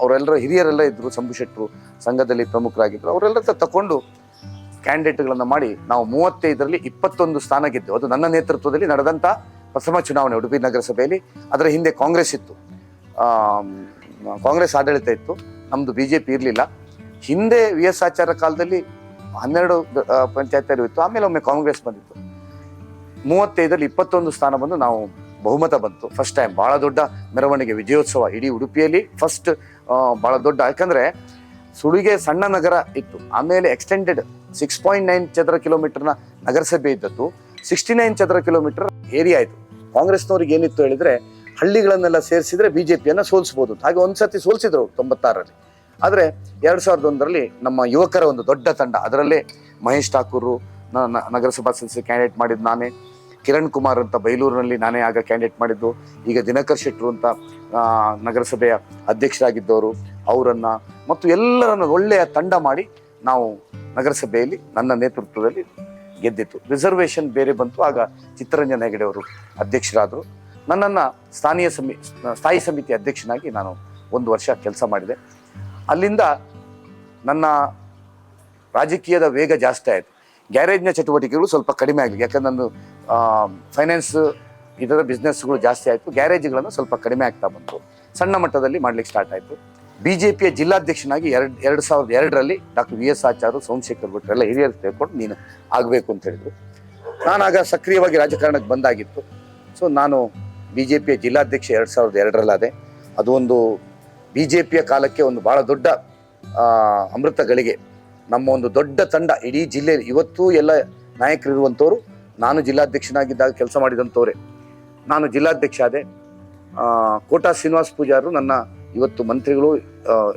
ಅವರೆಲ್ಲರ ಹಿರಿಯರೆಲ್ಲ ಇದ್ದರು, ಶಂಭು ಶೆಟ್ಟರು ಸಂಘದಲ್ಲಿ ಪ್ರಮುಖರಾಗಿದ್ದರು. ಅವರೆಲ್ಲ ತಗೊಂಡು ಕ್ಯಾಂಡಿಡೇಟ್ಗಳನ್ನು ಮಾಡಿ ನಾವು 35ರಲ್ಲಿ 21 ಸ್ಥಾನ ಗೆದ್ದೆವು. ಅದು ನನ್ನ ನೇತೃತ್ವದಲ್ಲಿ ನಡೆದಂಥ ಪ್ರಥಮ ಚುನಾವಣೆ ಉಡುಪಿ ನಗರಸಭೆಯಲ್ಲಿ. ಅದರ ಹಿಂದೆ ಕಾಂಗ್ರೆಸ್ ಇತ್ತು, ಕಾಂಗ್ರೆಸ್ ಆಡಳಿತ ಇತ್ತು, ನಮ್ಮದು BJP ಇರಲಿಲ್ಲ. ಹಿಂದೆ VS ಆಚಾರ್ಯ ಕಾಲದಲ್ಲಿ 12 ಪಂಚಾಯತ್ ಇತ್ತು, ಆಮೇಲೆ ಒಮ್ಮೆ ಕಾಂಗ್ರೆಸ್ ಬಂದಿತ್ತು. 35ರಲ್ಲಿ 21 ಸ್ಥಾನ ಬಂದು ನಾವು ಬಹುಮತ ಬಂತು. ಫಸ್ಟ್ ಟೈಮ್ ಭಾಳ ದೊಡ್ಡ ಮೆರವಣಿಗೆ, ವಿಜಯೋತ್ಸವ ಇಡೀ ಉಡುಪಿಯಲ್ಲಿ ಫಸ್ಟ್, ಭಾಳ ದೊಡ್ಡ. ಯಾಕಂದರೆ ಸುಳಿಗೆ ಸಣ್ಣ ನಗರ ಇತ್ತು, ಆಮೇಲೆ ಎಕ್ಸ್ಟೆಂಡೆಡ್ 6.9 ಚದರ ಕಿಲೋಮೀಟರ್ನ ನಗರಸಭೆ ಇದ್ದದ್ದು 69 ಚದರ ಕಿಲೋಮೀಟರ್ ಏರಿಯಾ ಇತ್ತು. ಕಾಂಗ್ರೆಸ್ನವ್ರಿಗೆ ಏನಿತ್ತು ಹೇಳಿದ್ರೆ ಹಳ್ಳಿಗಳನ್ನೆಲ್ಲ ಸೇರಿಸಿದ್ರೆ BJPಯನ್ನು ಸೋಲಿಸ್ಬೋದು. ಹಾಗೆ ಒಂದ್ಸತಿ ಸೋಲಿಸಿದ್ರು 96ರಲ್ಲಿ. ಆದರೆ 2001ರಲ್ಲಿ ನಮ್ಮ ಯುವಕರ ಒಂದು ದೊಡ್ಡ ತಂಡ, ಅದರಲ್ಲೇ ಮಹೇಶ್ ಠಾಕೂರು ನಗರಸಭಾ ಸದಸ್ಯ ಕ್ಯಾಂಡಿಡೇಟ್ ಮಾಡಿದ್ದು ನಾನೇ, ಕಿರಣ್ ಕುಮಾರ್ ಅಂತ ಬೈಲೂರಿನಲ್ಲಿ ನಾನೇ ಆಗ ಕ್ಯಾಂಡಿಡೇಟ್ ಮಾಡಿದ್ದು, ಈಗ ದಿನಕರ್ ಶೆಟ್ಟರು ಅಂತ ನಗರಸಭೆಯ ಅಧ್ಯಕ್ಷರಾಗಿದ್ದವರು, ಅವರನ್ನು ಮತ್ತು ಎಲ್ಲರನ್ನು ಒಳ್ಳೆಯ ತಂಡ ಮಾಡಿ ನಾವು ನಗರಸಭೆಯಲ್ಲಿ ನನ್ನ ನೇತೃತ್ವದಲ್ಲಿ ಗೆದ್ದಿತ್ತು. ರಿಸರ್ವೇಷನ್ ಬೇರೆ ಬಂತು. ಆಗ ಚಿತ್ತರಂಜನ್ ಹೆಗಡೆ ಅವರು ಅಧ್ಯಕ್ಷರಾದರು. ನನ್ನನ್ನು ಸ್ಥಾಯಿ ಸಮಿತಿ ಅಧ್ಯಕ್ಷನಾಗಿ ನಾನು 1 ವರ್ಷ ಕೆಲಸ ಮಾಡಿದೆ. ಅಲ್ಲಿಂದ ನನ್ನ ರಾಜಕೀಯದ ವೇಗ ಜಾಸ್ತಿ ಆಯಿತು. ಗ್ಯಾರೇಜ್ನ ಚಟುವಟಿಕೆಗಳು ಸ್ವಲ್ಪ ಕಡಿಮೆ ಆಗಲಿ, ಯಾಕಂದ್ರೆ ನಾನು ಫೈನಾನ್ಸ್ ಇದರ ಬಿಸ್ನೆಸ್ಗಳು ಜಾಸ್ತಿ ಆಯಿತು. ಗ್ಯಾರೇಜ್ಗಳನ್ನು ಸ್ವಲ್ಪ ಕಡಿಮೆ ಆಗ್ತಾ ಬಂತು. ಸಣ್ಣ ಮಟ್ಟದಲ್ಲಿ ಮಾಡ್ಲಿಕ್ಕೆ ಸ್ಟಾರ್ಟ್ ಆಯಿತು. BJPಯ ಜಿಲ್ಲಾಧ್ಯಕ್ಷನಾಗಿ 2002ರಲ್ಲಿ ಡಾಕ್ಟರ್ VS ಆಚಾರ್ಯ, ಸೋಮಶೇಖರ್ ಭಟ್ರು ಎಲ್ಲ ಹಿರಿಯರು ತಿಳ್ಕೊಂಡು ನೀನು ಆಗಬೇಕು ಅಂತ ಹೇಳಿದ್ರು. ನಾನಾಗ ಸಕ್ರಿಯವಾಗಿ ರಾಜಕಾರಣಕ್ಕೆ ಬಂದಾಗಿತ್ತು. ಸೊ ನಾನು BJPಯ ಜಿಲ್ಲಾಧ್ಯಕ್ಷ 2002ರಲ್ಲಾದೆ. ಅದು ಒಂದು BJPಯ ಕಾಲಕ್ಕೆ ಒಂದು ಭಾಳ ದೊಡ್ಡ ಅಮೃತ ಗಳಿಗೆ. ನಮ್ಮ ಒಂದು ದೊಡ್ಡ ತಂಡ ಇಡೀ ಜಿಲ್ಲೆಯಲ್ಲಿ ಇವತ್ತು ಎಲ್ಲ ನಾಯಕರು ಇರುವಂಥವ್ರು ನಾನು ಜಿಲ್ಲಾಧ್ಯಕ್ಷನಾಗಿದ್ದಾಗ ಕೆಲಸ ಮಾಡಿದಂಥವ್ರೆ. ನಾನು ಜಿಲ್ಲಾಧ್ಯಕ್ಷ ಆದೆ. ಕೋಟಾ ಶ್ರೀನಿವಾಸ್ ಪೂಜಾರರು ನನ್ನ ಇವತ್ತು ಮಂತ್ರಿಗಳು,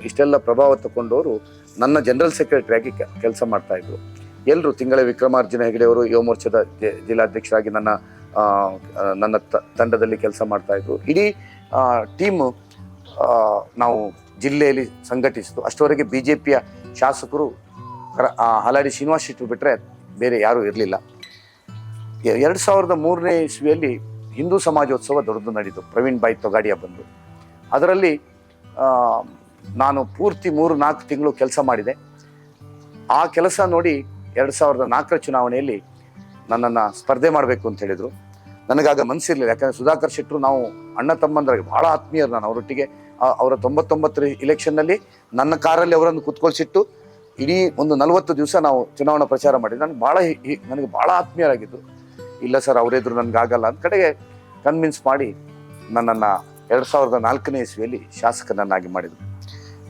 ಇಷ್ಟೆಲ್ಲ ಪ್ರಭಾವ ತಗೊಂಡವರು ನನ್ನ ಜನರಲ್ ಸೆಕ್ರೆಟರಿಯಾಗಿ ಕೆಲಸ ಮಾಡ್ತಾ ಇದ್ರು. ಎಲ್ಲರೂ ತಿಂಗಳ ವಿಕ್ರಮಾರ್ಜುನ ಹೆಗಡೆ ಅವರು ಯುವ ಮೋರ್ಚಾದ ಜಿಲ್ಲಾಧ್ಯಕ್ಷರಾಗಿ ನನ್ನ ತಂಡದಲ್ಲಿ ಕೆಲಸ ಮಾಡ್ತಾ ಇದ್ರು. ಇಡೀ ಟೀಮು ನಾವು ಜಿಲ್ಲೆಯಲ್ಲಿ ಸಂಘಟಿಸಿತು. ಅಷ್ಟವರೆಗೆ BJPಯ ಶಾಸಕರು ಹಲಾಡಿ ಶ್ರೀನಿವಾಸ್ ಶೆಟ್ಟಿ ಬಿಟ್ಟರೆ ಬೇರೆ ಯಾರೂ ಇರಲಿಲ್ಲ. 2003ನೇ ಇಸ್ವಿಯಲ್ಲಿ ಹಿಂದೂ ಸಮಾಜೋತ್ಸವ ದೊಡ್ಡದು ನಡೀತು, ಪ್ರವೀಣ್ ಭಾಯ್ ತೊಗಾಡಿಯಾ ಬಂದು. ಅದರಲ್ಲಿ ನಾನು ಪೂರ್ತಿ 3-4 ತಿಂಗಳು ಕೆಲಸ ಮಾಡಿದೆ. ಆ ಕೆಲಸ ನೋಡಿ 2004ರ ಚುನಾವಣೆಯಲ್ಲಿ ನನ್ನನ್ನು ಸ್ಪರ್ಧೆ ಮಾಡಬೇಕು ಅಂತ ಹೇಳಿದರು. ನನಗಾಗ ಮನಸ್ಸಿರಲಿಲ್ಲ, ಯಾಕಂದರೆ ಸುಧಾಕರ್ ಶೆಟ್ಟರು ನಾವು ಅಣ್ಣ ತಮ್ಮಂದ್ರಾಗಿ ಭಾಳ ಆತ್ಮೀಯರು. ನಾನು ಅವರೊಟ್ಟಿಗೆ ಅವರ 99 ಇಲೆಕ್ಷನ್ನಲ್ಲಿ ನನ್ನ ಕಾರಲ್ಲಿ ಅವರನ್ನು ಕುತ್ಕೊಳ್ಸಿಟ್ಟು ಇಡೀ ಒಂದು 40 ದಿವಸ ನಾವು ಚುನಾವಣಾ ಪ್ರಚಾರ ಮಾಡಿದ್ವಿ. ನನಗೆ ಭಾಳ ಆತ್ಮೀಯರಾಗಿದ್ದು. ಇಲ್ಲ ಸರ್, ಅವರೆದ್ರು ನನಗಾಗಲ್ಲ ಅಂತ ಕಡೆಗೆ ಕನ್ವಿನ್ಸ್ ಮಾಡಿ ನನ್ನನ್ನು 2004ನೇ ಇಸ್ವಿಯಲ್ಲಿ ಶಾಸಕನನ್ನಾಗಿ ಮಾಡಿದರು.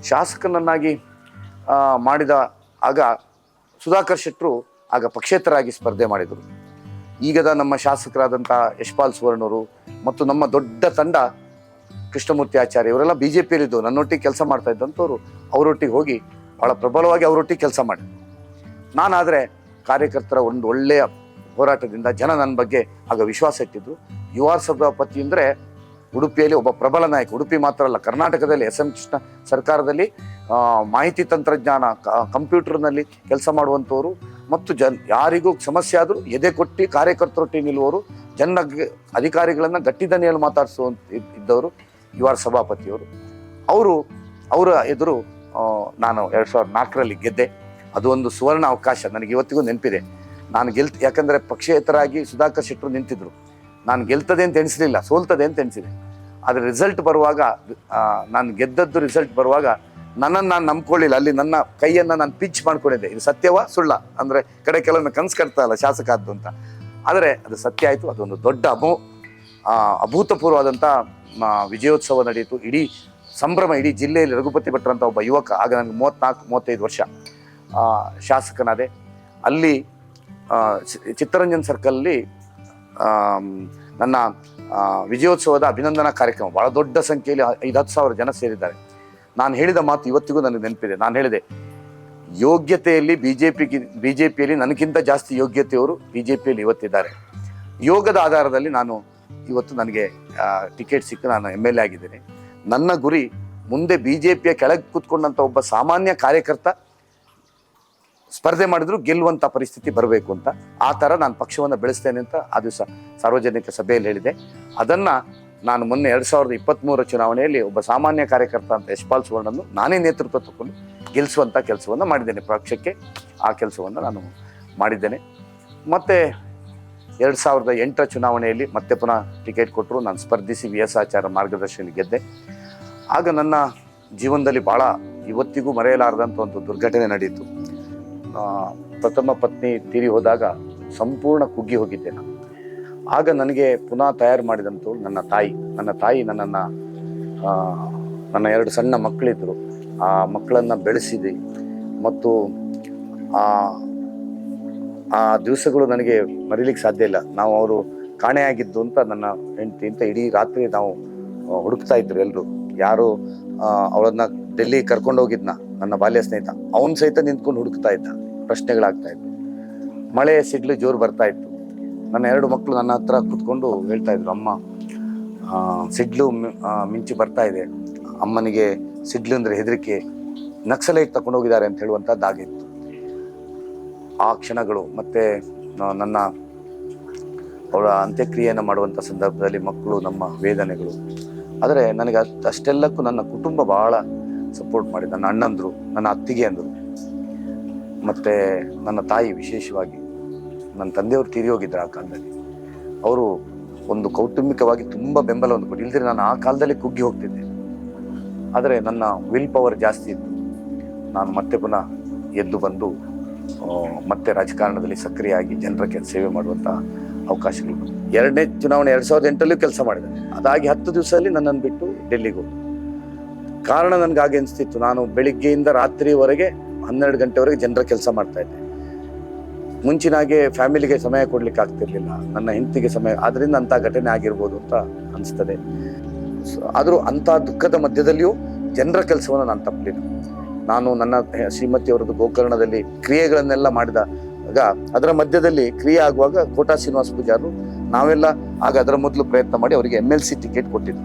ಶಾಸಕನನ್ನಾಗಿ ಮಾಡಿದ ಆಗ ಸುಧಾಕರ್ ಶೆಟ್ಟರು ಆಗ ಪಕ್ಷೇತರಾಗಿ ಸ್ಪರ್ಧೆ ಮಾಡಿದರು. ಈಗದ ನಮ್ಮ ಶಾಸಕರಾದಂಥ ಯಶ್ಪಾಲ್ ಸುವರ್ಣವರು ಮತ್ತು ನಮ್ಮ ದೊಡ್ಡ ತಂಡ ಕೃಷ್ಣಮೂರ್ತಿ ಆಚಾರ್ಯ ಇವರೆಲ್ಲ BJPಯಲ್ಲಿದ್ದು ನನ್ನೊಟ್ಟಿಗೆ ಕೆಲಸ ಮಾಡ್ತಾ ಇದ್ದಂಥವ್ರು ಅವರೊಟ್ಟಿಗೆ ಹೋಗಿ ಭಾಳ ಪ್ರಬಲವಾಗಿ ಅವರೊಟ್ಟಿಗೆ ಕೆಲಸ ಮಾಡಿದ್ರು. ನಾನಾದರೆ ಕಾರ್ಯಕರ್ತರ ಒಂದು ಒಳ್ಳೆಯ ಹೋರಾಟದಿಂದ ಜನ ನನ್ನ ಬಗ್ಗೆ ಆಗ ವಿಶ್ವಾಸ ಇಟ್ಟಿದ್ರು. UR ಸಭಾಪತಿ ಅಂದರೆ ಉಡುಪಿಯಲ್ಲಿ ಒಬ್ಬ ಪ್ರಬಲ ನಾಯಕ. ಉಡುಪಿ ಮಾತ್ರ ಅಲ್ಲ, ಕರ್ನಾಟಕದಲ್ಲಿ SM ಕೃಷ್ಣ ಸರ್ಕಾರದಲ್ಲಿ ಮಾಹಿತಿ ತಂತ್ರಜ್ಞಾನ ಕಂಪ್ಯೂಟರ್ನಲ್ಲಿ ಕೆಲಸ ಮಾಡುವಂಥವ್ರು ಮತ್ತು ಯಾರಿಗೂ ಸಮಸ್ಯೆ ಆದರೂ ಎದೆ ಕೊಟ್ಟು ಕಾರ್ಯಕರ್ತರೊಟ್ಟಿಗೆ ನಿಲ್ಲುವವರು, ಅಧಿಕಾರಿಗಳನ್ನು ಗಟ್ಟಿದನಿಯಲ್ಲಿ ಮಾತಾಡಿಸುವಂತ ಇದ್ದವರು UR ಸಭಾಪತಿಯವರು. ಅವರ ಎದುರು ನಾನು 2004ರಲ್ಲಿ ಗೆದ್ದೆ. ಅದು ಒಂದು ಸುವರ್ಣ ಅವಕಾಶ, ನನಗೆ ಇವತ್ತಿಗೂ ನೆನಪಿದೆ. ನಾನು ಯಾಕಂದರೆ ಪಕ್ಷೇತರಾಗಿ ಸುಧಾಕರ್ ಶೆಟ್ಟರು ನಿಂತಿದ್ರು. ನಾನು ಗೆಲ್ತದೆ ಅಂತ ಎಣಿಸಲಿಲ್ಲ, ಸೋಲ್ತದೆ ಅಂತ ಎಣಿಸಿದೆ. ಆದರೆ ರಿಸಲ್ಟ್ ಬರುವಾಗ, ನಾನು ಗೆದ್ದದ್ದು ರಿಸಲ್ಟ್ ಬರುವಾಗ ನನ್ನನ್ನು ನಾನು ನಂಬ್ಕೊಳ್ಳಿಲ್ಲ. ಅಲ್ಲಿ ನನ್ನ ಕೈಯನ್ನು ನಾನು ಪಿಚ್ ಮಾಡ್ಕೊಂಡಿದ್ದೆ, ಇದು ಸತ್ಯವಾ ಸುಳ್ಳ ಅಂದರೆ ಕಡೆ ಕೆಲವೊಮ್ಮೆ ಕನಸು ಕಟ್ತಾ ಅಲ್ಲ ಶಾಸಕ ಆದ್ದು ಅಂತ. ಆದರೆ ಅದು ಸತ್ಯ ಆಯಿತು. ಅದೊಂದು ದೊಡ್ಡ ಅಭೂತಪೂರ್ವವಾದಂಥ ವಿಜಯೋತ್ಸವ ನಡೆಯಿತು. ಇಡೀ ಸಂಭ್ರಮ ಇಡೀ ಜಿಲ್ಲೆಯಲ್ಲಿ. ರಘುಪತಿ ಭಟ್ರಂತ ಒಬ್ಬ ಯುವಕ, ಆಗ ನನಗೆ 34-35 ವರ್ಷ, ಶಾಸಕನಾದೆ. ಅಲ್ಲಿ ಚಿತ್ತರಂಜನ್ ಸರ್ಕಲಲ್ಲಿ ನನ್ನ ವಿಜಯೋತ್ಸವದ ಅಭಿನಂದನಾ ಕಾರ್ಯಕ್ರಮ, ಭಾಳ ದೊಡ್ಡ ಸಂಖ್ಯೆಯಲ್ಲಿ 5-10 ಸಾವಿರ ಜನ ಸೇರಿದ್ದಾರೆ. ನಾನು ಹೇಳಿದ ಮಾತು ಇವತ್ತಿಗೂ ನನಗೆ ನೆನಪಿದೆ. ನಾನು ಹೇಳಿದೆ, ಯೋಗ್ಯತೆಯಲ್ಲಿ BJPಯಲ್ಲಿ ನನಗಿಂತ ಜಾಸ್ತಿ ಯೋಗ್ಯತೆಯವರು BJPಯಲ್ಲಿ ಇವತ್ತಿದ್ದಾರೆ. ಯೋಗದ ಆಧಾರದಲ್ಲಿ ಇವತ್ತು ನನಗೆ ಟಿಕೆಟ್ ಸಿಕ್ಕ ನಾನು MLA ಆಗಿದ್ದೇನೆ. ನನ್ನ ಗುರಿ ಮುಂದೆ BJPಯ ಕೆಳಗೆ ಕೂತ್ಕೊಂಡಂಥ ಒಬ್ಬ ಸಾಮಾನ್ಯ ಕಾರ್ಯಕರ್ತ ಸ್ಪರ್ಧೆ ಮಾಡಿದ್ರು ಗೆಲ್ಲುವಂಥ ಪರಿಸ್ಥಿತಿ ಬರಬೇಕು ಅಂತ, ಆ ಥರ ನಾನು ಪಕ್ಷವನ್ನು ಬೆಳೆಸ್ತೇನೆ ಅಂತ ಆ ದಿವಸ ಸಾರ್ವಜನಿಕ ಸಭೆಯಲ್ಲಿ ಹೇಳಿದೆ. ಅದನ್ನು ನಾನು ಮೊನ್ನೆ 2023 ಚುನಾವಣೆಯಲ್ಲಿ ಒಬ್ಬ ಸಾಮಾನ್ಯ ಕಾರ್ಯಕರ್ತ ಅಂತ ಯಶ್ಪಾಲ್ ಸುವರ್ಣನ್ನು ನಾನೇ ನೇತೃತ್ವ ತಗೊಂಡು ಗೆಲ್ಲಿಸುವಂಥ ಕೆಲಸವನ್ನು ಮಾಡಿದ್ದೇನೆ. ಪಕ್ಷಕ್ಕೆ ಆ ಕೆಲಸವನ್ನು ನಾನು ಮಾಡಿದ್ದೇನೆ. ಮತ್ತು 2008 ಚುನಾವಣೆಯಲ್ಲಿ ಮತ್ತೆ ಪುನಃ ಟಿಕೆಟ್ ಕೊಟ್ಟರು. ನಾನು ಸ್ಪರ್ಧಿಸಿ VS ಆಚಾರ್ಯ ಮಾರ್ಗದರ್ಶನದಲ್ಲಿ ಗೆದ್ದೆ. ಆಗ ನನ್ನ ಜೀವನದಲ್ಲಿ ಭಾಳ ಇವತ್ತಿಗೂ ಮರೆಯಲಾರದಂಥ ಒಂದು ದುರ್ಘಟನೆ ನಡೆಯಿತು. ಪ್ರಥಮ ಪತ್ನಿ ತೀರಿ ಹೋದಾಗ ಸಂಪೂರ್ಣ ಕುಗ್ಗಿ ಹೋಗಿದ್ದೆ ನಾನು. ಆಗ ನನಗೆ ಪುನಃ ತಯಾರು ಮಾಡಿದಂಥವ್ರು ನನ್ನ ತಾಯಿ ನನ್ನನ್ನು, ನನ್ನ 2 ಸಣ್ಣ ಮಕ್ಕಳಿದ್ದರು, ಆ ಮಕ್ಕಳನ್ನು ಬೆಳೆಸಿದೆ. ಮತ್ತು ಆ ದಿವಸಗಳು ನನಗೆ ಮರೀಲಿಕ್ಕೆ ಸಾಧ್ಯ ಇಲ್ಲ. ನಾವು ಅವರು ಕಾಣೆಯಾಗಿದ್ದು ಅಂತ ನನ್ನ ಹೆಂಡತಿ ಅಂತ ಇಡೀ ರಾತ್ರಿ ನಾವು ಹುಡುಕ್ತಾ ಇದ್ರು ಎಲ್ಲರೂ. ಯಾರು ಅವಳನ್ನ ಡೆಲ್ಲಿ ಕರ್ಕೊಂಡು ಹೋಗಿದ್ನ ನನ್ನ ಬಾಲ್ಯ ಸ್ನೇಹಿತ, ಅವನು ಸಹಿತ ನಿಂತ್ಕೊಂಡು ಹುಡುಕ್ತಾ ಇದ್ದ. ಪ್ರಶ್ನೆಗಳಾಗ್ತಾ ಇತ್ತು. ಮಳೆ ಸಿಡ್ಲು ಜೋರು ಬರ್ತಾ ಇತ್ತು. ನನ್ನ 2 ಮಕ್ಕಳು ನನ್ನ ಹತ್ರ ಕೂತ್ಕೊಂಡು ಹೇಳ್ತಾ ಇದ್ರು, ಅಮ್ಮ ಸಿಡ್ಲು ಮಿಂಚಿ ಬರ್ತಾ ಇದೆ, ಅಮ್ಮನಿಗೆ ಸಿಡ್ಲು ಅಂದರೆ ಹೆದರಿಕೆ, ನಕ್ಸಲೈಟ್ ತಗೊಂಡು ಹೋಗಿದ್ದಾರೆ ಅಂತ ಹೇಳುವಂಥದ್ದಾಗಿತ್ತು ಆ ಕ್ಷಣಗಳು. ಮತ್ತು ನನ್ನ ಅವಳ ಅಂತ್ಯಕ್ರಿಯೆಯನ್ನು ಮಾಡುವಂಥ ಸಂದರ್ಭದಲ್ಲಿ ಮಕ್ಕಳು, ನಮ್ಮ ವೇದನೆಗಳು. ಆದರೆ ನನಗೆ ಅಷ್ಟೆಲ್ಲಕ್ಕೂ ನನ್ನ ಕುಟುಂಬ ಭಾಳ ಸಪೋರ್ಟ್ ಮಾಡಿ, ನನ್ನ ಅಣ್ಣಂದರು, ನನ್ನ ಅತ್ತಿಗೆ ಅಂದರು, ಮತ್ತು ನನ್ನ ತಾಯಿ ವಿಶೇಷವಾಗಿ. ನನ್ನ ತಂದೆಯವರು ತೀರಿ ಹೋಗಿದ್ರು ಆ ಕಾಲದಲ್ಲಿ. ಅವರು ಒಂದು ಕೌಟುಂಬಿಕವಾಗಿ ತುಂಬ ಬೆಂಬಲವನ್ನು ಕೊಟ್ಟು, ಇಲ್ದಿರೆ ನಾನು ಆ ಕಾಲದಲ್ಲಿ ಕುಗ್ಗಿ ಹೋಗ್ತಿದ್ದೆ. ಆದರೆ ನನ್ನ ವಿಲ್ ಪವರ್ ಜಾಸ್ತಿ ಇತ್ತು. ನಾನು ಮತ್ತೆ ಪುನಃ ಎದ್ದು ಬಂದು ಮತ್ತೆ ರಾಜಕಾರಣದಲ್ಲಿ ಸಕ್ರಿಯವಾಗಿ ಜನರ ಸೇವೆ ಮಾಡುವಂಥ ಅವಕಾಶಗಳು. 2ನೇ ಚುನಾವಣೆ 2008 ಕೆಲಸ ಮಾಡಿದೆ. ಅದಾಗಿ 10 ದಿವಸದಲ್ಲಿ ನನ್ನನ್ನು ಬಿಟ್ಟು ಡೆಲ್ಲಿಗೆ ಹೋಗಿ. ಕಾರಣ ನನಗೆ ಅನಿಸ್ತಿತ್ತು, ನಾನು ಬೆಳಿಗ್ಗೆಯಿಂದ ರಾತ್ರಿವರೆಗೆ 12 ಗಂಟೆವರೆಗೆ ಜನರ ಕೆಲಸ ಮಾಡ್ತಾ ಇದ್ದೆ. ಮುಂಚಿನಾಗೆ ಫ್ಯಾಮಿಲಿಗೆ ಸಮಯ ಕೊಡ್ಲಿಕ್ಕೆ ಆಗ್ತಿರ್ಲಿಲ್ಲ, ನನ್ನ ಹೆಂಡತಿಗೆ ಸಮಯ. ಆದ್ರಿಂದ ಅಂಥ ಘಟನೆ ಆಗಿರ್ಬೋದು ಅಂತ ಅನಿಸ್ತದೆ. ಆದರೂ ಅಂಥ ದುಃಖದ ಮಧ್ಯದಲ್ಲಿಯೂ ಜನರ ಕೆಲಸವನ್ನು ನಾನು ತಪ್ಪಲಿಲ್ಲ. ನಾನು ನನ್ನ ಶ್ರೀಮತಿಯವರದ್ದು ಗೋಕರ್ಣದಲ್ಲಿ ಕ್ರಿಯೆಗಳನ್ನೆಲ್ಲ ಮಾಡಿದಾಗ ಅದರ ಮಧ್ಯದಲ್ಲಿ ಕ್ರಿಯೆ ಆಗುವಾಗ ಕೋಟಾ ಶ್ರೀನಿವಾಸ ಪೂಜಾರು ನಾವೆಲ್ಲ ಆಗ ಅದರ ಮೊದಲು ಪ್ರಯತ್ನ ಮಾಡಿ ಅವರಿಗೆ MLC ಟಿಕೆಟ್ ಕೊಟ್ಟಿದ್ದು.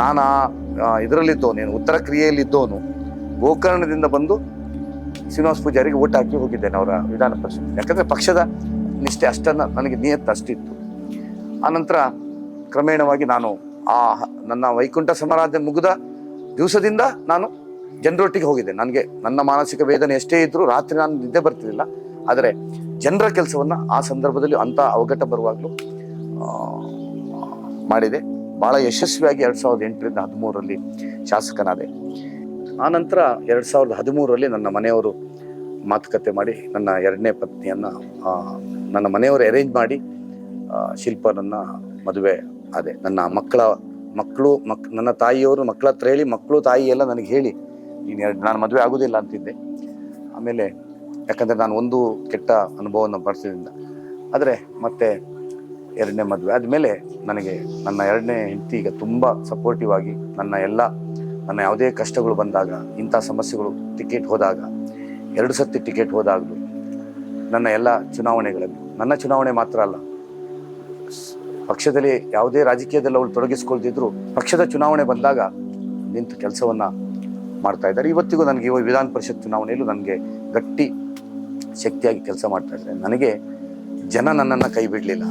ನಾನು ಇದರಲ್ಲಿದ್ದವನು, ಉತ್ತರ ಕ್ರಿಯೆಯಲ್ಲಿದ್ದವನು, ಗೋಕರ್ಣದಿಂದ ಬಂದು ಶ್ರೀನಿವಾಸ ಪೂಜಾರಿಗೆ ಓಟ್ ಹಾಕಿ ಹೋಗಿದ್ದೇನೆ ಅವರ ವಿಧಾನ ಪರಿಷತ್. ಯಾಕಂದರೆ ಪಕ್ಷದ ನಿಷ್ಠೆ ಅಷ್ಟನ್ನು ನನಗೆ ನಿಯತ್ತು ಅಷ್ಟಿತ್ತು. ಆನಂತರ ಕ್ರಮೇಣವಾಗಿ ನಾನು ನನ್ನ ವೈಕುಂಠ ಸಮಾರಾಧನೆ ಮುಗಿದ ದಿವಸದಿಂದ ನಾನು ಜನರೊಟ್ಟಿಗೆ ಹೋಗಿದ್ದೆ. ನನಗೆ ನನ್ನ ಮಾನಸಿಕ ವೇದನೆ ಎಷ್ಟೇ ಇದ್ದರೂ ರಾತ್ರಿ ನಾನು ನಿದ್ದೆ ಬರ್ತಿರಲಿಲ್ಲ. ಆದರೆ ಜನರ ಕೆಲಸವನ್ನು ಆ ಸಂದರ್ಭದಲ್ಲಿ ಅಂಥ ಅವಘಟ ಬರುವಾಗಲೂ ಮಾಡಿದೆ. ಭಾಳ ಯಶಸ್ವಿಯಾಗಿ 2008ರಿಂದ 2013ರಲ್ಲಿ ಶಾಸಕನಾದೆ. ಆನಂತರ 2013ರಲ್ಲಿ ನನ್ನ ಮನೆಯವರು ಮಾತುಕತೆ ಮಾಡಿ ನನ್ನ 2ನೇ ಪತ್ನಿಯನ್ನು ನನ್ನ ಮನೆಯವರು ಅರೇಂಜ್ ಮಾಡಿ ಶಿಲ್ಪನನ್ನು ಮದುವೆ ಆದೆ. ನನ್ನ ನನ್ನ ತಾಯಿಯವರು ಮಕ್ಕಳ ಹತ್ರ ಹೇಳಿ, ಮಕ್ಕಳು ತಾಯಿ ಎಲ್ಲ ನನಗೆ ಹೇಳಿ, ನಾನು ಮದುವೆ ಆಗೋದಿಲ್ಲ ಅಂತಿದ್ದೆ. ಆಮೇಲೆ ಯಾಕಂದರೆ ನಾನು ಒಂದು ಕೆಟ್ಟ ಅನುಭವವನ್ನು ಬರ್ತಿದ್ದಿಂದ. ಆದರೆ ಮತ್ತೆ 2ನೇ ಮದುವೆ ಆದಮೇಲೆ ನನಗೆ ನನ್ನ 2ನೇ ಹೆಂಡತಿ ಈಗ ತುಂಬ ಸಪೋರ್ಟಿವ್ ಆಗಿ ನನ್ನ ಯಾವುದೇ ಕಷ್ಟಗಳು ಬಂದಾಗ, ಇಂಥ ಸಮಸ್ಯೆಗಳು ಟಿಕೆಟ್ ಹೋದಾಗ, 2 ಸತಿ ಟಿಕೆಟ್ ಹೋದಾಗಲೂ, ನನ್ನ ಎಲ್ಲ ಚುನಾವಣೆಗಳಲ್ಲಿ, ನನ್ನ ಚುನಾವಣೆ ಮಾತ್ರ ಅಲ್ಲ, ಪಕ್ಷದಲ್ಲಿ ಯಾವುದೇ ರಾಜಕೀಯದಲ್ಲಿ ಅವಳು ತೊಡಗಿಸ್ಕೊಳ್ತಿದ್ರು ಪಕ್ಷದ ಚುನಾವಣೆ ಬಂದಾಗ ನಿಂತು ಕೆಲಸವನ್ನು ಮಾಡ್ತಾ ಇದ್ದಾರೆ. ಇವತ್ತಿಗೂ ನನಗೆ ವಿಧಾನ ಪರಿಷತ್ ಚುನಾವಣೆಯಲ್ಲೂ ನನಗೆ ಗಟ್ಟಿ ಶಕ್ತಿಯಾಗಿ ಕೆಲಸ ಮಾಡ್ತಾ ಇದ್ದಾರೆ. ನನಗೆ ಜನ ನನ್ನನ್ನು ಕೈ ಬಿಡಲಿಲ್ಲ.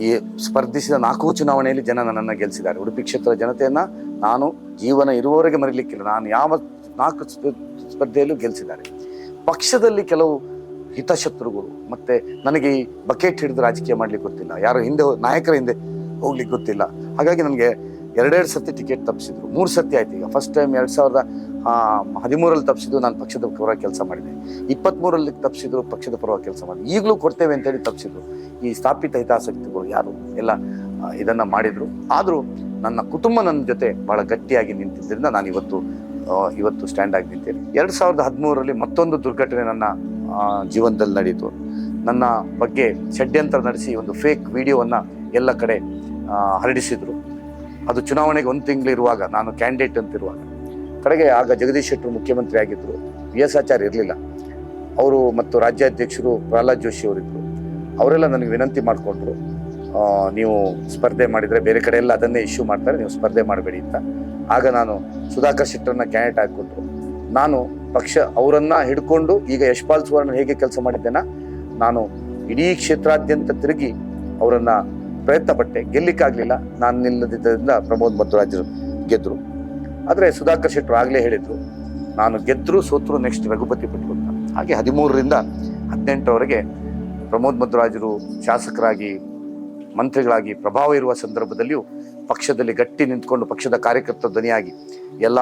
ಈ ಸ್ಪರ್ಧಿಸಿದ 4 ಚುನಾವಣೆಯಲ್ಲಿ ಜನ ನನ್ನನ್ನು ಗೆಲ್ಲಿಸಿದ್ದಾರೆ. ಉಡುಪಿ ಕ್ಷೇತ್ರದ ಜನತೆಯನ್ನು ನಾನು ಜೀವನ ಇರುವವರೆಗೆ ಮರೀಲಿಕ್ಕಿಲ್ಲ. ನಾನು ಯಾವ 4 ಸ್ಪರ್ಧೆಯಲ್ಲೂ ಗೆಲ್ಲಿಸಿದ್ದಾರೆ. ಪಕ್ಷದಲ್ಲಿ ಕೆಲವು ಹಿತಶತ್ರುಗಳು, ಮತ್ತು ನನಗೆ ಈ ಬಕೆಟ್ ಹಿಡಿದು ರಾಜಕೀಯ ಮಾಡ್ಲಿಕ್ಕೆ ಗೊತ್ತಿಲ್ಲ, ಯಾರು ನಾಯಕರ ಹಿಂದೆ ಹೋಗ್ಲಿಕ್ಕೆ ಗೊತ್ತಿಲ್ಲ. ಹಾಗಾಗಿ ನನಗೆ 2 ಸತಿ ಟಿಕೆಟ್ ತಪ್ಪಿಸಿದ್ರು. 3 ಸತಿ ಆಯ್ತು. ಈಗ ಫಸ್ಟ್ ಟೈಮ್ 2013ರಲ್ಲಿ ತಪ್ಪಿಸಿದ್ರು, ನಾನು ಪಕ್ಷದ ಪರವಾಗಿ ಕೆಲಸ ಮಾಡಿದೆ. 23ರಲ್ಲಿ ತಪ್ಪಿಸಿದ್ರು, ಪಕ್ಷದ ಪರವಾಗಿ ಕೆಲಸ ಮಾಡಿದೆ. ಈಗಲೂ ಕೊಡ್ತೇವೆ ಅಂತೇಳಿ ತಪ್ಪಿಸಿದ್ರು. ಈ ಸ್ಥಾಪಿತ ಹಿತಾಸಕ್ತಿಗಳು ಯಾರು ಎಲ್ಲ ಇದನ್ನು ಮಾಡಿದರು. ಆದರೂ ನನ್ನ ಕುಟುಂಬ ನನ್ನ ಜೊತೆ ಭಾಳ ಗಟ್ಟಿಯಾಗಿ ನಿಂತಿದ್ದರಿಂದ ನಾನು ಇವತ್ತು ಸ್ಟ್ಯಾಂಡ್ ಆಗಿ ನಿಂತೇನೆ. 2013ರಲ್ಲಿ ಮತ್ತೊಂದು ದುರ್ಘಟನೆ ನನ್ನ ಜೀವನದಲ್ಲಿ ನಡೆಯಿತು. ನನ್ನ ಬಗ್ಗೆ ಷಡ್ಯಂತ್ರ ನಡೆಸಿ ಒಂದು ಫೇಕ್ ವಿಡಿಯೋವನ್ನು ಎಲ್ಲ ಕಡೆ ಹರಡಿಸಿದರು. ಅದು ಚುನಾವಣೆಗೆ 1 ತಿಂಗಳು ಇರುವಾಗ, ನಾನು ಕ್ಯಾಂಡಿಡೇಟ್ ಅಂತಿರುವಾಗ, ಕಡೆಗೆ ಆಗ ಜಗದೀಶ್ ಶೆಟ್ಟರು ಮುಖ್ಯಮಂತ್ರಿ ಆಗಿದ್ದರು, VS ಆಚಾರ್ಯ ಇರಲಿಲ್ಲ, ಅವರು ಮತ್ತು ರಾಜ್ಯಾಧ್ಯಕ್ಷರು ಪ್ರಹ್ಲಾದ್ ಜೋಶಿ ಅವರಿದ್ದರು. ಅವರೆಲ್ಲ ನನಗೆ ವಿನಂತಿ ಮಾಡಿಕೊಂಡ್ರು, ನೀವು ಸ್ಪರ್ಧೆ ಮಾಡಿದರೆ ಬೇರೆ ಕಡೆ ಎಲ್ಲ ಅದನ್ನೇ ಇಶ್ಯೂ ಮಾಡ್ತಾರೆ, ನೀವು ಸ್ಪರ್ಧೆ ಮಾಡಬೇಡಿ ಅಂತ. ಆಗ ನಾನು ಸುಧಾಕರ್ ಶೆಟ್ಟರನ್ನ ಕ್ಯಾಂಡಿಡೇಟ್ ಹಾಕಿಕೊಟ್ರು. ನಾನು ಪಕ್ಷ ಅವರನ್ನು ಹಿಡ್ಕೊಂಡು ಈಗ ಯಶ್ಪಾಲ್ ಸುವರ್ಣ ಹೇಗೆ ಕೆಲಸ ಮಾಡಿದ್ದೇನ ನಾನು ಇಡೀ ಕ್ಷೇತ್ರಾದ್ಯಂತ ತಿರುಗಿ ಅವರನ್ನು ಪ್ರಯತ್ನ ಪಟ್ಟೆ, ಗೆಲ್ಲಿಕ್ಕಾಗಲಿಲ್ಲ. ನಾನು ನಿಲ್ಲದಿದ್ದರಿಂದ ಪ್ರಮೋದ್ ಮಧ್ವರಾಜರು ಗೆದ್ದರು. ಆದರೆ ಸುಧಾಕರ್ ಶೆಟ್ಟರು ಆಗಲೇ ಹೇಳಿದರು, ನಾನು ಗೆದ್ದರು ಸೋತರು ನೆಕ್ಸ್ಟ್ ರಘುಪತಿ ಭಟ್ರು ಅಂತ. ಹಾಗೆ 13ರಿಂದ 18ರವರೆಗೆ ಪ್ರಮೋದ್ ಮಧ್ವರಾಜರು ಶಾಸಕರಾಗಿ ಮಂತ್ರಿಗಳಾಗಿ ಪ್ರಭಾವ ಇರುವ ಸಂದರ್ಭದಲ್ಲಿಯೂ ಪಕ್ಷದಲ್ಲಿ ಗಟ್ಟಿ ನಿಂತ್ಕೊಂಡು ಪಕ್ಷದ ಕಾರ್ಯಕರ್ತ ಧ್ವನಿಯಾಗಿ ಎಲ್ಲ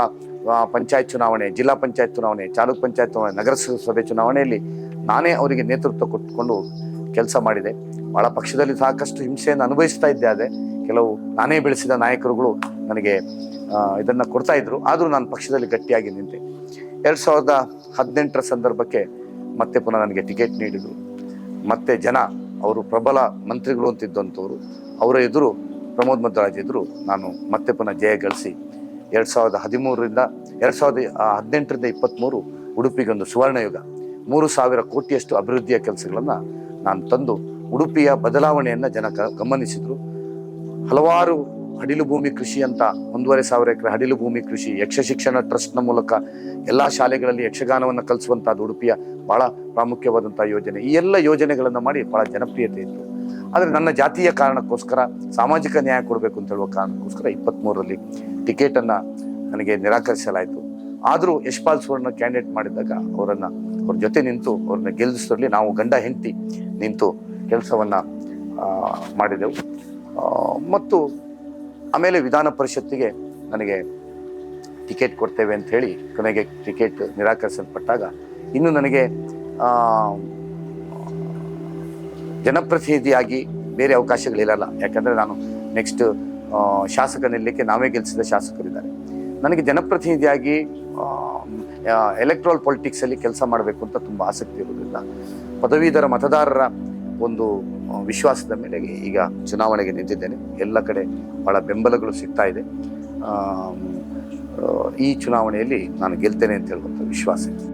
ಪಂಚಾಯತ್ ಚುನಾವಣೆ, ಜಿಲ್ಲಾ ಪಂಚಾಯತ್ ಚುನಾವಣೆ, ತಾಲೂಕ್ ಪಂಚಾಯತ್ ಚುನಾವಣೆ, ನಗರಸಭೆ ಚುನಾವಣೆಯಲ್ಲಿ ನಾನೇ ಅವರಿಗೆ ನೇತೃತ್ವ ಕೊಟ್ಟುಕೊಂಡು ಕೆಲಸ ಮಾಡಿದೆ. ಭಾಳ ಪಕ್ಷದಲ್ಲಿ ಸಾಕಷ್ಟು ಹಿಂಸೆಯನ್ನು ಅನುಭವಿಸ್ತಾ ಇದ್ದೆ. ಆದರೆ ಕೆಲವು ನಾನೇ ಬೆಳೆಸಿದ ನಾಯಕರುಗಳು ನನಗೆ ಇದನ್ನು ಕೊಡ್ತಾ ಇದ್ರು. ಆದರೂ ನಾನು ಪಕ್ಷದಲ್ಲಿ ಗಟ್ಟಿಯಾಗಿ ನಿಂತೆ. 2018ರ ಸಂದರ್ಭಕ್ಕೆ ಮತ್ತೆ ಪುನಃ ನನಗೆ ಟಿಕೆಟ್ ನೀಡಿದರು. ಮತ್ತೆ ಜನ ಅವರು ಪ್ರಬಲ ಮಂತ್ರಿಗಳು ಅಂತಿದ್ದಂಥವ್ರು, ಅವರ ಎದುರು ಪ್ರಮೋದ್ ಮಧ್ವರಾಜ್ ಎದುರು ನಾನು ಮತ್ತೆ ಪುನಃ ಜಯ ಗಳಿಸಿ 2018ರಿಂದ 23 ಉಡುಪಿಗೊಂದು ಸುವರ್ಣಯುಗ, 3000 ಕೋಟಿಯಷ್ಟು ಅಭಿವೃದ್ಧಿಯ ಕೆಲಸಗಳನ್ನು ನಾನು ತಂದು ಉಡುಪಿಯ ಬದಲಾವಣೆಯನ್ನು ಜನ ಗಮನಿಸಿದರು. ಹಲವಾರು ಹಡಿಲು ಭೂಮಿ ಕೃಷಿ ಅಂತ 1,500 ಎಕರೆ ಹಡಿಲು ಭೂಮಿ ಕೃಷಿ, ಯಕ್ಷ ಶಿಕ್ಷಣ ಟ್ರಸ್ಟ್ನ ಮೂಲಕ ಎಲ್ಲ ಶಾಲೆಗಳಲ್ಲಿ ಯಕ್ಷಗಾನವನ್ನು ಕಲಿಸುವಂಥದ್ದು ಉಡುಪಿಯ ಭಾಳ ಪ್ರಾಮುಖ್ಯವಾದಂಥ ಯೋಜನೆ. ಈ ಎಲ್ಲ ಯೋಜನೆಗಳನ್ನು ಮಾಡಿ ಭಾಳ ಜನಪ್ರಿಯತೆ ಇತ್ತು. ಆದರೆ ನನ್ನ ಜಾತಿಯ ಕಾರಣಕ್ಕೋಸ್ಕರ, ಸಾಮಾಜಿಕ ನ್ಯಾಯ ಕೊಡಬೇಕು ಅಂತ ಹೇಳುವ ಕಾರಣಕ್ಕೋಸ್ಕರ 23ರಲ್ಲಿ ಟಿಕೆಟನ್ನು ನನಗೆ ನಿರಾಕರಿಸಲಾಯಿತು. ಆದರೂ ಯಶ್ಪಾಲ್ ಸುವರ್ಣ ಕ್ಯಾಂಡಿಡೇಟ್ ಮಾಡಿದಾಗ ಅವ್ರ ಜೊತೆ ನಿಂತು ಅವ್ರನ್ನ ಗೆಲ್ಲಿಸೋದ್ರಲ್ಲಿ ನಾವು ಗಂಡ ಹೆಂಡತಿ ನಿಂತು ಕೆಲಸವನ್ನು ಮಾಡಿದೆವು. ಮತ್ತು ಆಮೇಲೆ ವಿಧಾನ ಪರಿಷತ್ತಿಗೆ ನನಗೆ ಟಿಕೆಟ್ ಕೊಡ್ತೇವೆ ಅಂತ ಹೇಳಿ ಕೊನೆಗೆ ಟಿಕೆಟ್ ನಿರಾಕರಿಸಲ್ಪಟ್ಟಾಗ ಇನ್ನು ನನಗೆ ಜನಪ್ರತಿನಿಧಿಯಾಗಿ ಬೇರೆ ಅವಕಾಶಗಳಿರಲ್ಲ. ಯಾಕಂದರೆ ನಾನು ನೆಕ್ಸ್ಟ್ ಶಾಸಕ ನಿಲ್ಲಕ್ಕೆ ನಾವೇ ಗೆಲ್ಲಿಸಿದ ಶಾಸಕರಿದ್ದಾರೆ. ನನಗೆ ಜನಪ್ರತಿನಿಧಿಯಾಗಿ ಎಲೆಕ್ಟ್ರಲ್ ಪೊಲಿಟಿಕ್ಸಲ್ಲಿ ಕೆಲಸ ಮಾಡಬೇಕು ಅಂತ ತುಂಬ ಆಸಕ್ತಿ ಇರೋದ್ರಿಂದ ಪದವೀಧರ ಮತದಾರರ ಒಂದು ವಿಶ್ವಾಸದ ಮೇಲೆ ಈಗ ಚುನಾವಣೆಗೆ ನಿಂತಿದ್ದೇನೆ. ಎಲ್ಲ ಕಡೆ ಭಾಳ ಬೆಂಬಲಗಳು ಸಿಗ್ತಾ ಇದೆ. ಈ ಚುನಾವಣೆಯಲ್ಲಿ ನಾನು ಗೆಲ್ತೇನೆ ಅಂತ ಹೇಳುವಂಥ ವಿಶ್ವಾಸ ಇದೆ.